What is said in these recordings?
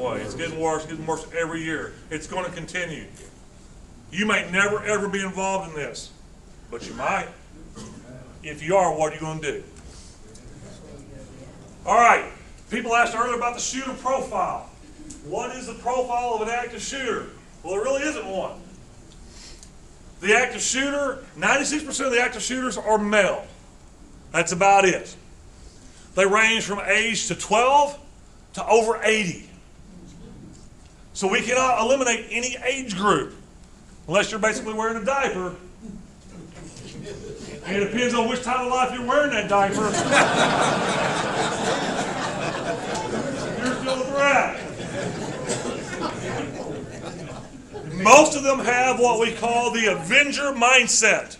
way. It's getting worse every year. It's going to continue. You may never, ever be involved in this, but you might. If you are, what are you going to do? All right. People asked earlier about the shooter profile. What is the profile of an active shooter? Well, there really isn't one. The active shooter, 96% of the active shooters are male. That's about it. They range from age to 12 to over 80. So we cannot eliminate any age group unless you're basically wearing a diaper. And it depends on which time of life you're wearing that diaper. You're still a threat. Most of them have what we call the Avenger mindset.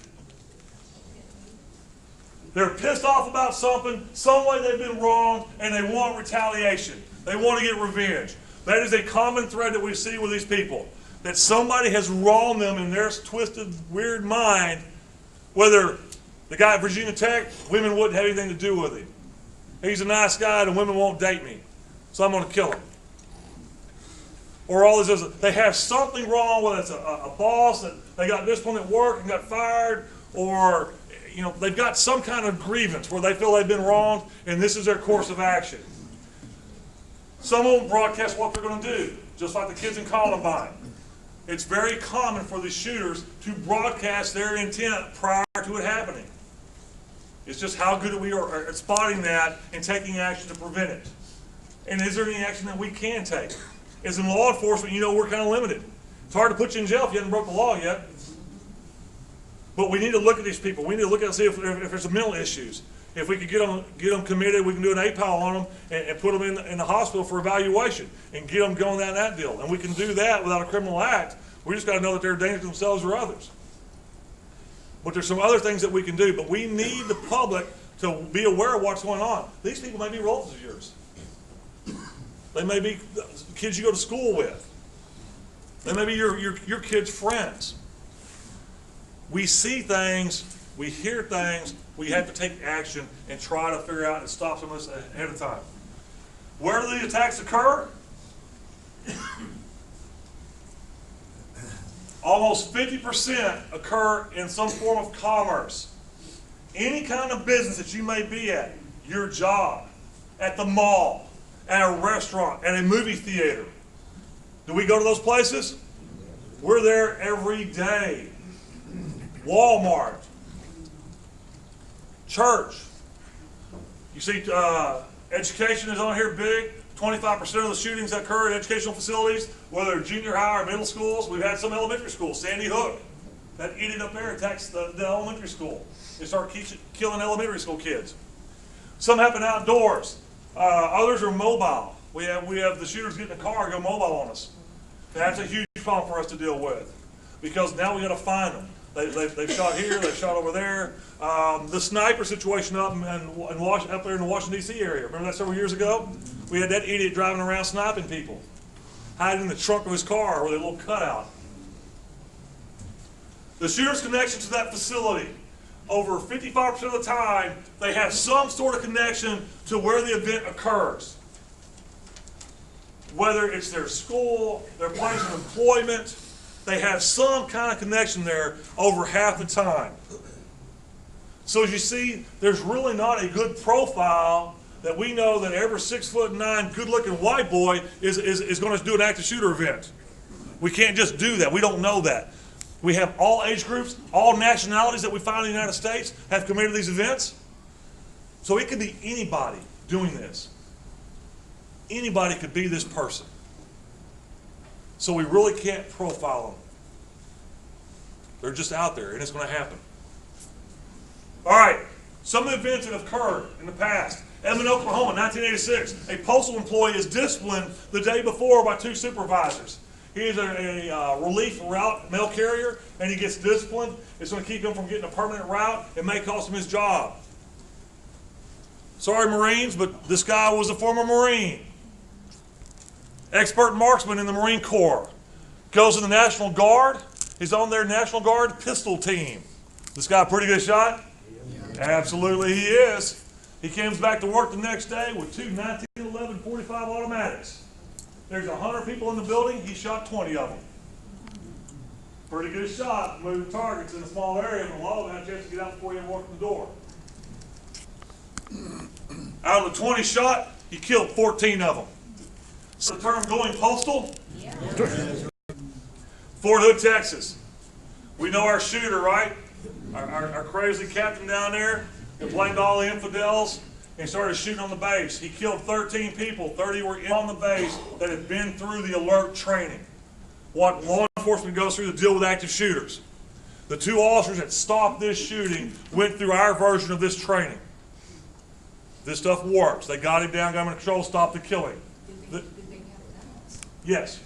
They're pissed off about something, some way they've been wrong, and they want retaliation. They want to get revenge. That is a common thread that we see with these people. That somebody has wronged them in their twisted, weird mind, whether the guy at Virginia Tech, women wouldn't have anything to do with him. He's a nice guy and women won't date me, so I'm going to kill him. Or all this, they have something wrong, whether it's a boss that they got disciplined at work and got fired, or they've got some kind of grievance where they feel they've been wronged, and this is their course of action. Some of them broadcast what they're going to do, just like the kids in Columbine. It's very common for these shooters to broadcast their intent prior to it happening. It's just how good we are at spotting that and taking action to prevent it. And is there any action that we can take? As in law enforcement, we're kind of limited. It's hard to put you in jail if you haven't broke the law yet. But we need to look at these people. We need to look at and see if there's some mental issues. If we could get them committed, we can do an APAL on them and put them in the hospital for evaluation and get them going down that deal. And we can do that without a criminal act. We just got to know that they're a danger to themselves or others. But there's some other things that we can do. But we need the public to be aware of what's going on. These people may be relatives of yours. They may be kids you go to school with. They may be your kids' friends. We see things, we hear things, we have to take action and try to figure out and stop some of this ahead of time. Where do these attacks occur? Almost 50% occur in some form of commerce. Any kind of business that you may be at, your job, at the mall, at a restaurant, at a movie theater. Do we go to those places? We're there every day. Walmart. Church. You see education is on here big. 25% of the shootings that occur in educational facilities, whether junior high or middle schools. We've had some elementary schools. Sandy Hook, that idiot up there attacks the elementary school. They start killing elementary school kids. Some happen outdoors. Others are mobile. We have the shooters get in the car and go mobile on us. That's a huge problem for us to deal with, because now we got to find them. They've shot here, they've shot over there. The sniper situation up there in the Washington, D.C. area. Remember that several years ago? We had that idiot driving around sniping people, hiding in the trunk of his car with a little cutout. The shooter's connection to that facility, over 55% of the time, they have some sort of connection to where the event occurs. Whether it's their school, their place of employment, they have some kind of connection there over half the time. So as you see, there's really not a good profile that we know that every 6'9" good-looking white boy is going to do an active shooter event. We can't just do that. We don't know that. We have all age groups, all nationalities that we find in the United States have committed these events. So it could be anybody doing this. Anybody could be this person. So we really can't profile them. They're just out there, and it's going to happen. All right, some events that have occurred in the past. Edmond, Oklahoma, 1986. A postal employee is disciplined the day before by two supervisors. He is a relief route mail carrier, and he gets disciplined. It's going to keep him from getting a permanent route. It may cost him his job. Sorry, Marines, but this guy was a former Marine. Expert marksman in the Marine Corps. Goes in the National Guard. He's on their National Guard pistol team. This guy a pretty good shot? Yeah. Absolutely he is. He comes back to work the next day with two 1911 45 automatics. There's 100 people in the building, he shot 20 of them. Pretty good shot, moving targets in a small area, but a lot of them had a chance to get out before you walked in the door. Out of the 20 shot, he killed 14 of them. So the term going postal? Yeah. Fort Hood, Texas. We know our shooter, right? Our crazy captain down there that blamed all the infidels and started shooting on the base. He killed 13 people. 30 were on the base that had been through the alert training. What law enforcement goes through to deal with active shooters. The 2 officers that stopped this shooting went through our version of this training. This stuff works. They got him down, got him in control, stopped the killing. Did they have guns? Yes.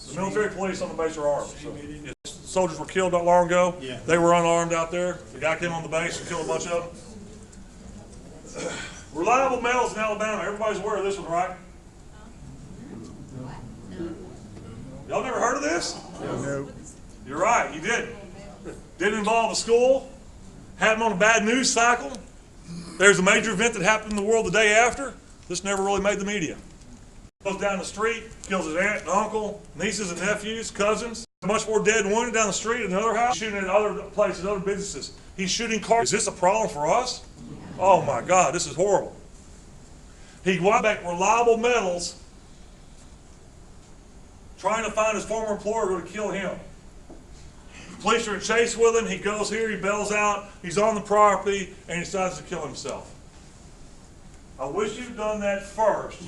The military police on the base are armed. So, yes. Soldiers were killed not long ago. Yeah. They were unarmed out there. The guy came on the base and killed a bunch of them. Reliable metals in Alabama. Everybody's aware of this one, right? Y'all never heard of this? No. You're right, you didn't. Didn't involve a school. Happened on a bad news cycle. There's a major event that happened in the world the day after. This never really made the media. Goes down the street, kills his aunt and uncle, nieces and nephews, cousins. Much more dead and wounded down the street in another house. Shooting at other places, other businesses. He's shooting cars. Is this a problem for us? Oh my God, this is horrible. He went back reliable metals, trying to find his former employer who would kill him. The police are in chase with him. He goes here, he bails out, he's on the property, and he decides to kill himself. I wish you'd done that first.